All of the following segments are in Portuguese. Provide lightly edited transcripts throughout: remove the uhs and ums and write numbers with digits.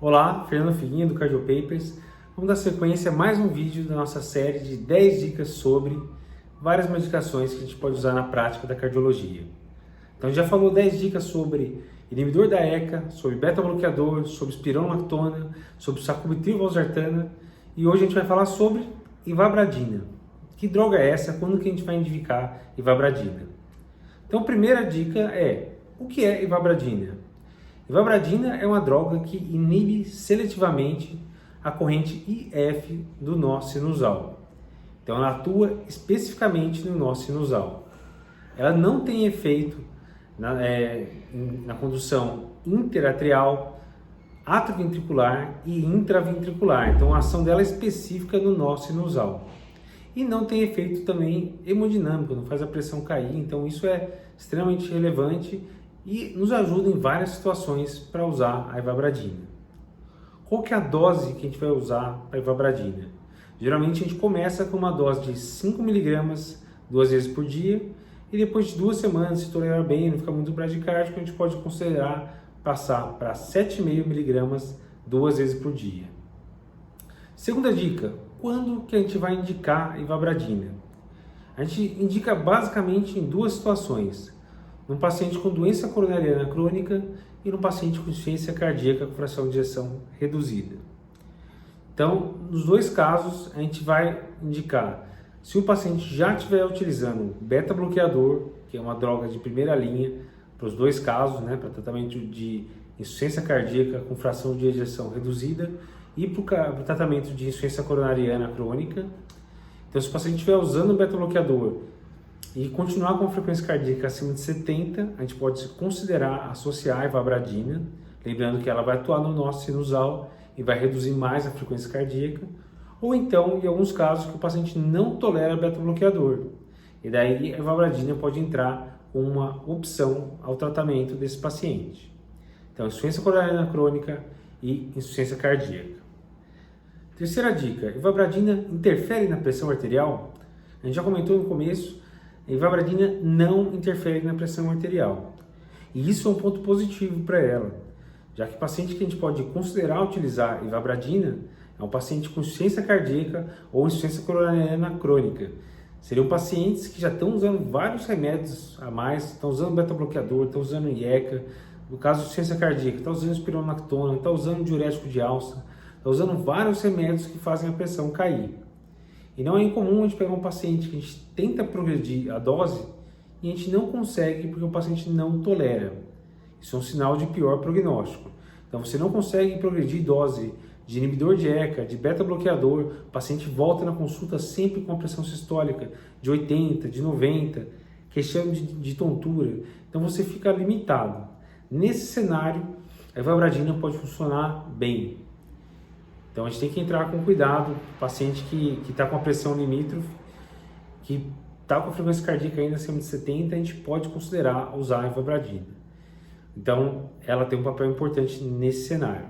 Olá, Fernando Figuinha do Cardio Papers. Vamos dar sequência a mais um vídeo da nossa série de 10 dicas sobre várias medicações que a gente pode usar na prática da cardiologia. Então a gente já falou 10 dicas sobre inibidor da ECA, sobre beta-bloqueador, sobre espironolactona, sobre sacubitril/valsartana e hoje a gente vai falar sobre ivabradina. Que droga é essa? Quando que a gente vai indicar ivabradina? Então a primeira dica é: o que é ivabradina? Ivabradina é uma droga que inibe seletivamente a corrente IF do nó sinusal. Então ela atua especificamente no nó sinusal. Ela não tem efeito na condução interatrial, atrioventricular e intraventricular. Então a ação dela é específica no nó sinusal. E não tem efeito também hemodinâmico, não faz a pressão cair. Então isso é extremamente relevante e nos ajuda em várias situações para usar a ivabradina. Qual que é a dose que a gente vai usar para a ivabradina? Geralmente a gente começa com uma dose de 5 mg 2 vezes por dia e depois de 2 semanas, se tolerar bem, não ficar muito bradicárdico, a gente pode considerar passar para 7,5 mg 2 vezes por dia. Segunda dica: quando que a gente vai indicar a ivabradina? A gente indica basicamente em duas situações: num paciente com doença coronariana crônica e num paciente com insuficiência cardíaca com fração de ejeção reduzida. Então, nos dois casos, a gente vai indicar se o paciente já estiver utilizando beta-bloqueador, que é uma droga de primeira linha para os dois casos, para tratamento de insuficiência cardíaca com fração de ejeção reduzida e para o tratamento de insuficiência coronariana crônica. Então, se o paciente estiver usando o beta-bloqueador e continuar com a frequência cardíaca acima de 70, a gente pode considerar associar a ivabradina, lembrando que ela vai atuar no nó sinusal e vai reduzir mais a frequência cardíaca, ou então, em alguns casos, que o paciente não tolera beta-bloqueador, e daí a ivabradina pode entrar como uma opção ao tratamento desse paciente. Então, insuficiência coronariana crônica e insuficiência cardíaca. Terceira dica: ivabradina interfere na pressão arterial? A gente já comentou no começo, a ivabradina não interfere na pressão arterial. E isso é um ponto positivo para ela, já que o paciente que a gente pode considerar utilizar ivabradina é um paciente com insuficiência cardíaca ou insuficiência coronariana crônica. Seriam pacientes que já estão usando vários remédios a mais, estão usando beta-bloqueador, estão usando IECA, no caso de insuficiência cardíaca, está usando espironolactona, está usando diurético de alça, está usando vários remédios que fazem a pressão cair. E não é incomum a gente pegar um paciente que a gente tenta progredir a dose e a gente não consegue porque o paciente não tolera. Isso é um sinal de pior prognóstico. Então você não consegue progredir dose de inibidor de ECA, de beta-bloqueador, o paciente volta na consulta sempre com a pressão sistólica de 80, de 90, queixando de tontura. Então você fica limitado. Nesse cenário, a ivabradina pode funcionar bem. Então a gente tem que entrar com cuidado. O paciente que está com a pressão limítrofe, que está com a frequência cardíaca ainda acima de 70, a gente pode considerar usar a ivabradina. Então ela tem um papel importante nesse cenário.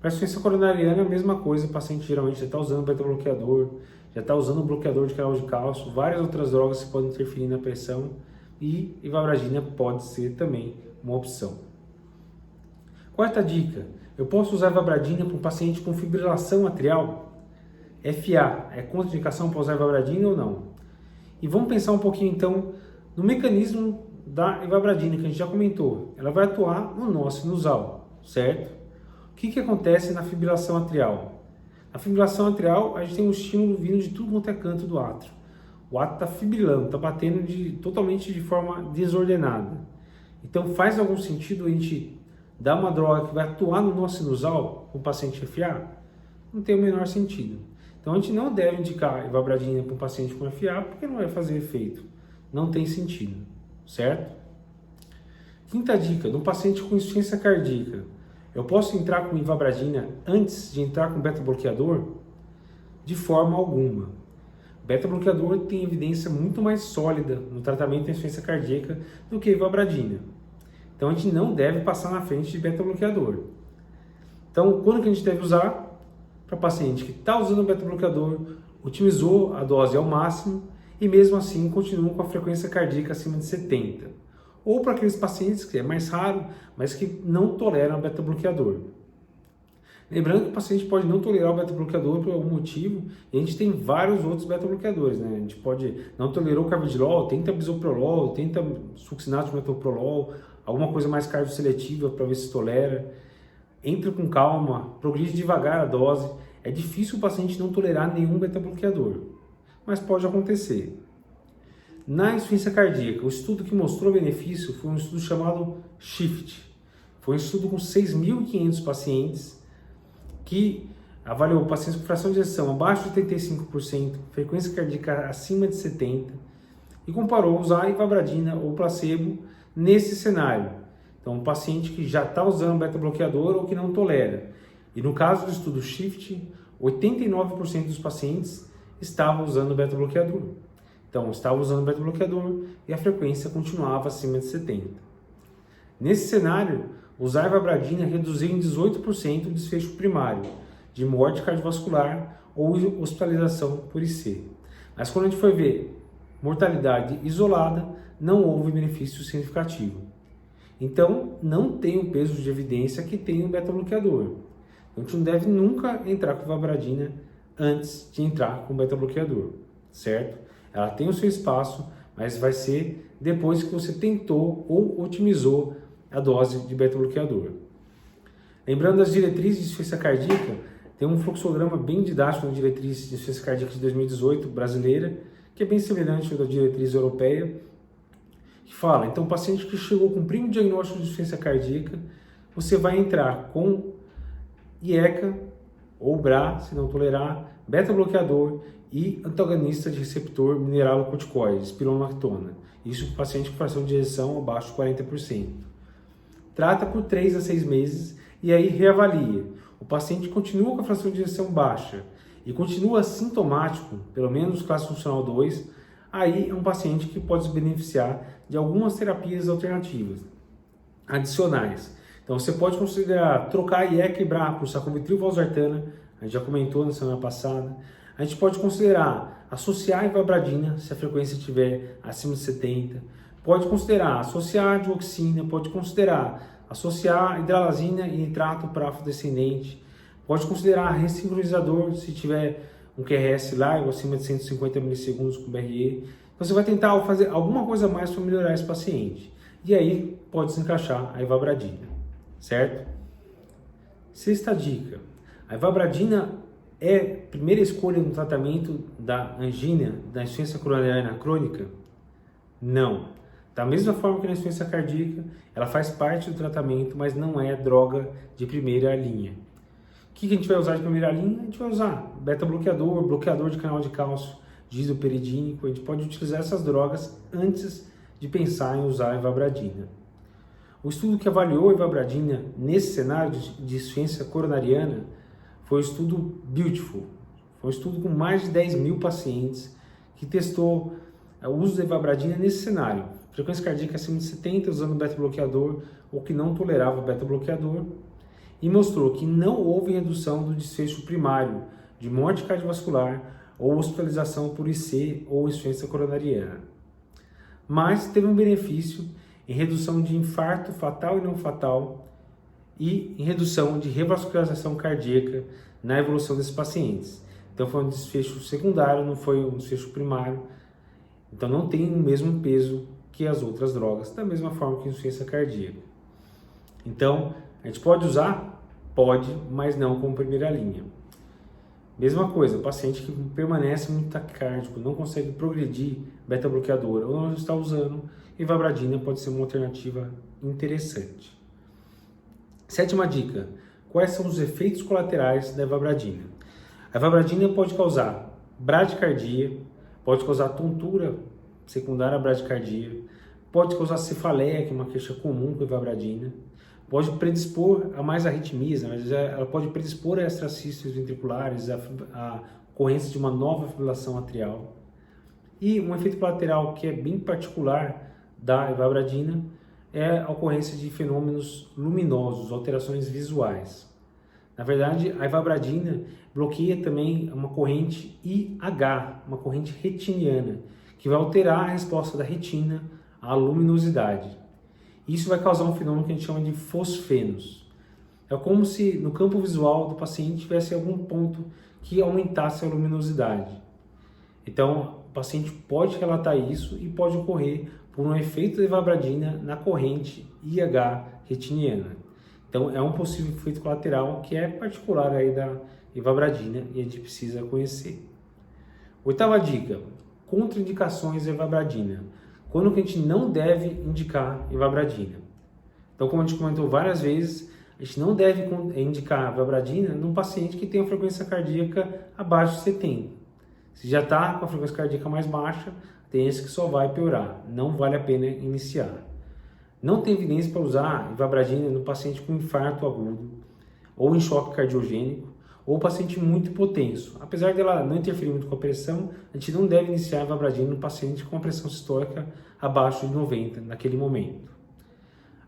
Para a insuficiência coronariana é a mesma coisa, o paciente geralmente já está usando beta-bloqueador, já está usando bloqueador de canal de cálcio, várias outras drogas que podem interferir na pressão e ivabradina pode ser também uma opção. Quarta dica: eu posso usar ivabradina para um paciente com fibrilação atrial? FA, é contraindicação para usar ivabradina ou não? E vamos pensar um pouquinho então no mecanismo da ivabradina, que a gente já comentou. Ela vai atuar no nó sinusal, certo? O que acontece na fibrilação atrial? Na fibrilação atrial, a gente tem um estímulo vindo de tudo quanto é canto do átrio. O átrio está fibrilando, está batendo totalmente de forma desordenada. Então faz algum sentido a gente dar uma droga que vai atuar no nó sinusal com o paciente FA? Não tem o menor sentido. Então a gente não deve indicar ivabradina para um paciente com FA porque não vai fazer efeito. Não tem sentido, certo? Quinta dica: num paciente com insuficiência cardíaca, eu posso entrar com ivabradina antes de entrar com beta-bloqueador? De forma alguma. Beta-bloqueador tem evidência muito mais sólida no tratamento da insuficiência cardíaca do que ivabradina. Então a gente não deve passar na frente de beta-bloqueador. Então, quando que a gente deve usar? Para paciente que está usando o beta-bloqueador, otimizou a dose ao máximo e mesmo assim continua com a frequência cardíaca acima de 70. Ou para aqueles pacientes que é mais raro, mas que não toleram beta-bloqueador. Lembrando que o paciente pode não tolerar o beta-bloqueador por algum motivo, e a gente tem vários outros beta-bloqueadores, né? A gente pode não tolerar o carvedilol, tenta bisoprolol, tenta succinato de metoprolol, alguma coisa mais cardioseletiva para ver se tolera. Entra com calma, progride devagar a dose. É difícil o paciente não tolerar nenhum beta-bloqueador, mas pode acontecer. Na insuficiência cardíaca, o estudo que mostrou benefício foi um estudo chamado SHIFT. Foi um estudo com 6.500 pacientes que avaliou pacientes com fração de ejeção abaixo de 85%, frequência cardíaca acima de 70% e comparou usar ivabradina ou placebo nesse cenário. Então, um paciente que já está usando beta-bloqueador ou que não tolera. E no caso do estudo SHIFT, 89% dos pacientes estavam usando beta-bloqueador. Então, estava usando beta-bloqueador e a frequência continuava acima de 70%. Nesse cenário, usar ivabradina reduziu em 18% o desfecho primário de morte cardiovascular ou hospitalização por IC. Mas quando a gente foi ver mortalidade isolada, não houve benefício significativo. Então, não tem o peso de evidência que tem o beta-bloqueador. A gente não deve nunca entrar com ivabradina antes de entrar com o beta-bloqueador, certo? Ela tem o seu espaço, mas vai ser depois que você tentou ou otimizou a dose de beta-bloqueador. Lembrando das diretrizes de insuficiência cardíaca, tem um fluxograma bem didático na diretriz de insuficiência cardíaca de 2018 brasileira, que é bem semelhante à da diretriz europeia, que fala, então o paciente que chegou com primo diagnóstico de insuficiência cardíaca, você vai entrar com IECA ou BRA, se não tolerar, beta-bloqueador e antagonista de receptor mineralocorticoide, espironolactona. Isso para o paciente com fração de ejeção abaixo de 40%. Trata por 3 a 6 meses e aí reavalia. O paciente continua com a fração de ejeção baixa e continua sintomático, pelo menos classe funcional 2, aí é um paciente que pode se beneficiar de algumas terapias alternativas, adicionais. Então você pode considerar trocar IECA e BRA por sacubitril valsartana, a gente já comentou na semana passada. A gente pode considerar associar a ivabradina, se a frequência estiver acima de 70. Pode considerar associar a dioxina, pode considerar associar hidralazina e nitrato para afrodescendente. Pode considerar ressincronizador se tiver um QRS largo, acima de 150 milissegundos com BRE. Você vai tentar fazer alguma coisa mais para melhorar esse paciente. E aí pode se encaixar a ivabradina, certo? Sexta dica. A ivabradina é a primeira escolha no tratamento da angina, da insuficiência coronariana crônica? Não. Da mesma forma que na insuficiência cardíaca, ela faz parte do tratamento, mas não é droga de primeira linha. O que a gente vai usar de primeira linha? A gente vai usar beta-bloqueador, bloqueador de canal de cálcio, disoperidínico. A gente pode utilizar essas drogas antes de pensar em usar a ivabradina. O estudo que avaliou a ivabradina nesse cenário de insuficiência coronariana foi o estudo Beautiful. Foi um estudo com mais de 10.000 pacientes que testou o uso da ivabradina nesse cenário. Frequência cardíaca acima de 70 usando beta-bloqueador ou que não tolerava beta-bloqueador e mostrou que não houve redução do desfecho primário de morte cardiovascular ou hospitalização por IC ou insuficiência coronariana. Mas teve um benefício em redução de infarto fatal e não fatal e em redução de revascularização cardíaca na evolução desses pacientes. Então foi um desfecho secundário, não foi um desfecho primário. Então não tem o mesmo peso que as outras drogas, da mesma forma que a insuficiência cardíaca. Então, a gente pode usar? Pode, mas não como primeira linha. Mesma coisa, o paciente que permanece muito taquicárdico, não consegue progredir beta-bloqueador ou não está usando, ivabradina pode ser uma alternativa interessante. Sétima dica, quais são os efeitos colaterais da ivabradina? A ivabradina pode causar bradicardia, pode causar tontura secundária à bradicardia, pode causar cefaleia, que é uma queixa comum com a ivabradina, pode predispor a mais arritmias, mas ela pode predispor a extracístoles ventriculares, a ocorrência de uma nova fibrilação atrial. E um efeito colateral que é bem particular da ivabradina é a ocorrência de fenômenos luminosos, alterações visuais. Na verdade, a ivabradina bloqueia também uma corrente IH, uma corrente retiniana, que vai alterar a resposta da retina à luminosidade. Isso vai causar um fenômeno que a gente chama de fosfenos. É como se no campo visual do paciente tivesse algum ponto que aumentasse a luminosidade. Então, o paciente pode relatar isso e pode ocorrer por um efeito de evabradina na corrente IH retiniana. Então, é um possível efeito colateral que é particular aí da evabradina e a gente precisa conhecer. Oitava dica, contraindicações da evabradina. Quando que a gente não deve indicar evabradina? Então, como a gente comentou várias vezes, a gente não deve indicar evabradina num paciente que tem uma frequência cardíaca abaixo de 70. Se já está com a frequência cardíaca mais baixa, tem esse que só vai piorar. Não vale a pena iniciar. Não tem evidência para usar evabradina no paciente com infarto agudo, ou em choque cardiogênico, ou paciente muito hipotenso. Apesar dela não interferir muito com a pressão, a gente não deve iniciar evabradina no paciente com a pressão sistólica abaixo de 90 naquele momento.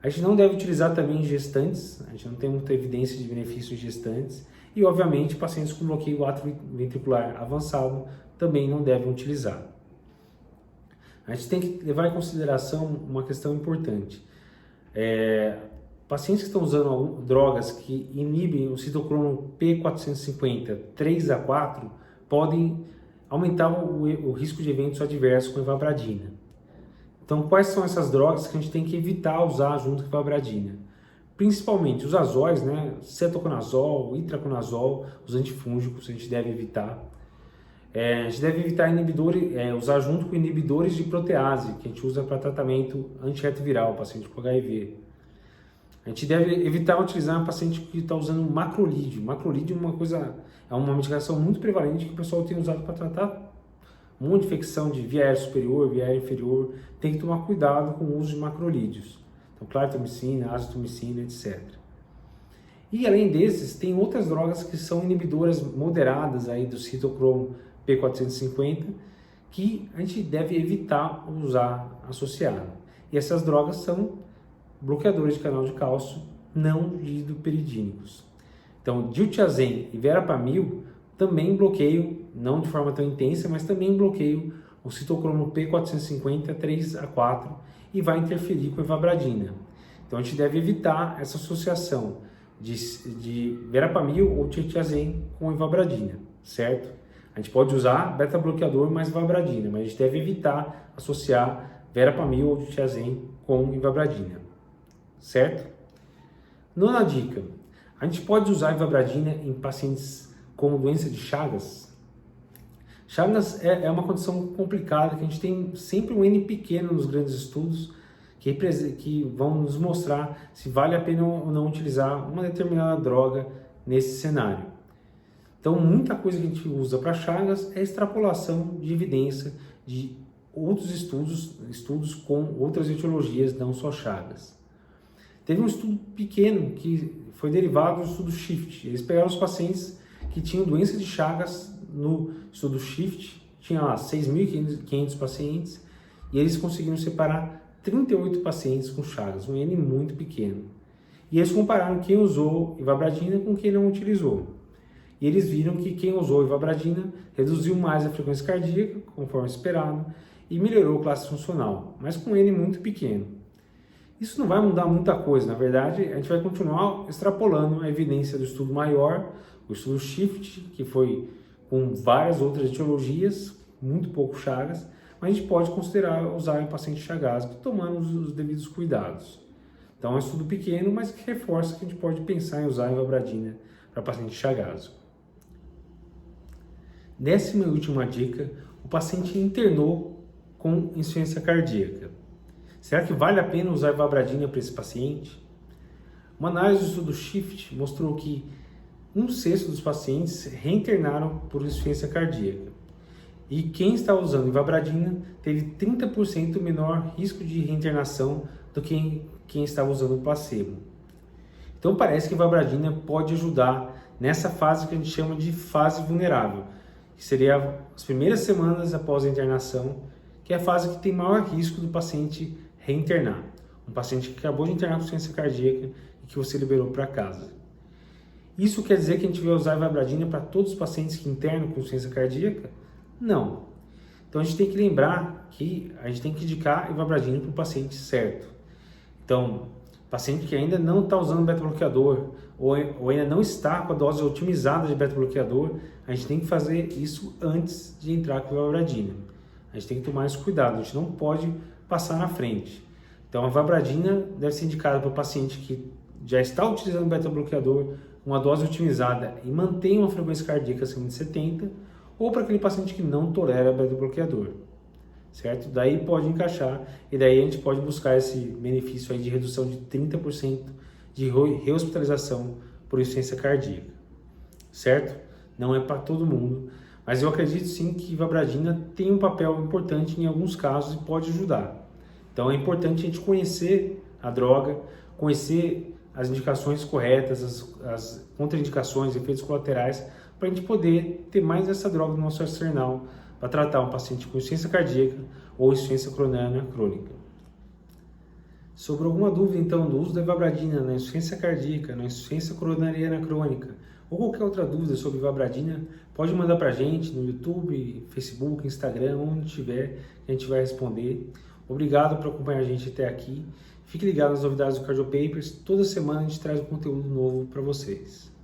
A gente não deve utilizar também em gestantes, a gente não tem muita evidência de benefício em gestantes, e obviamente pacientes com bloqueio atrioventricular avançado também não devem utilizar. A gente tem que levar em consideração uma questão importante. Pacientes que estão usando drogas que inibem o citocromo P450 3 a 4 podem aumentar o risco de eventos adversos com evabradina. Então, quais são essas drogas que a gente tem que evitar usar junto com a evabradina? Principalmente os azóis, né? Cetoconazol, itraconazol, os antifúngicos a gente deve evitar. A gente deve evitar usar junto com inibidores de protease, que a gente usa para tratamento antirretroviral, paciente com HIV. A gente deve evitar utilizar um paciente que está usando macrolídeo. Macrolídeo é uma medicação muito prevalente que o pessoal tem usado para tratar um monte de infecção de via aérea superior, via aérea inferior. Tem que tomar cuidado com o uso de macrolídeos. Então, claritromicina, azitromicina, etc. E além desses, tem outras drogas que são inibidoras moderadas aí do citocromo P450 que a gente deve evitar usar associado. E essas drogas são bloqueadores de canal de cálcio não lidoperidínicos. Então, diltiazem e verapamil também bloqueiam, não de forma tão intensa, mas também bloqueiam o citocromo P450 3 a 4 e vai interferir com a evabradina. Então, a gente deve evitar essa associação de verapamil ou diltiazem com evabradina, certo? A gente pode usar beta-bloqueador mais evabradina, mas a gente deve evitar associar verapamil ou diltiazem com evabradina, certo? Nona dica, a gente pode usar evabradina em pacientes com doença de Chagas. Chagas é uma condição complicada, que a gente tem sempre um N pequeno nos grandes estudos, que vão nos mostrar se vale a pena ou não utilizar uma determinada droga nesse cenário. Então, muita coisa que a gente usa para Chagas é extrapolação de evidência de outros estudos com outras etiologias, não só Chagas. Teve um estudo pequeno que foi derivado do estudo SHIFT. Eles pegaram os pacientes que tinham doença de Chagas no estudo SHIFT, tinha lá 6.500 pacientes, e eles conseguiram separar 38 pacientes com Chagas, um N muito pequeno. E eles compararam quem usou evabradina com quem não utilizou. E eles viram que quem usou evabradina reduziu mais a frequência cardíaca, conforme esperado, e melhorou a classe funcional, mas com N muito pequeno. Isso não vai mudar muita coisa, na verdade, a gente vai continuar extrapolando a evidência do estudo maior, o estudo SHIFT, que foi com várias outras etiologias, muito pouco Chagas, mas a gente pode considerar usar em paciente chagásico, tomando os devidos cuidados. Então é um estudo pequeno, mas que reforça que a gente pode pensar em usar a evabradina para paciente chagásico. 10ª e última dica, o paciente internou com insuficiência cardíaca. Será que vale a pena usar evabradina para esse paciente? Uma análise do estudo SHIFT mostrou que 1/6 dos pacientes reinternaram por insuficiência cardíaca. E quem está usando evabradina teve 30% menor risco de reinternação do que quem estava usando placebo. Então parece que a evabradina pode ajudar nessa fase que a gente chama de fase vulnerável, que seria as primeiras semanas após a internação, que é a fase que tem maior risco do paciente reinternar. Um paciente que acabou de internar com insuficiência cardíaca e que você liberou para casa. Isso quer dizer que a gente vai usar a evabradina para todos os pacientes que internam com insuficiência cardíaca? Não. Então a gente tem que lembrar que a gente tem que indicar a evabradina para o paciente certo. Então, Paciente que ainda não está usando beta-bloqueador ou ainda não está com a dose otimizada de beta-bloqueador, a gente tem que fazer isso antes de entrar com a vibradina. A gente tem que tomar esse cuidado, a gente não pode passar na frente. Então a vibradina deve ser indicada para o paciente que já está utilizando beta-bloqueador, uma dose otimizada e mantém uma frequência cardíaca acima de 70, ou para aquele paciente que não tolera beta-bloqueador, certo? Daí pode encaixar e daí a gente pode buscar esse benefício aí de redução de 30% de rehospitalização por insuficiência cardíaca, certo? Não é para todo mundo, mas eu acredito sim que vibradina tem um papel importante em alguns casos e pode ajudar. Então é importante a gente conhecer a droga, conhecer as indicações corretas, as contraindicações, efeitos colaterais, para a gente poder ter mais essa droga no nosso arsenal para tratar um paciente com insuficiência cardíaca ou insuficiência coronariana crônica. Sobre alguma dúvida então do uso da vibradina na insuficiência cardíaca, na insuficiência coronariana crônica ou qualquer outra dúvida sobre vibradina, pode mandar para a gente no YouTube, Facebook, Instagram, onde tiver, que a gente vai responder. Obrigado por acompanhar a gente até aqui. Fique ligado nas novidades do Cardio Papers. Toda semana a gente traz um conteúdo novo para vocês.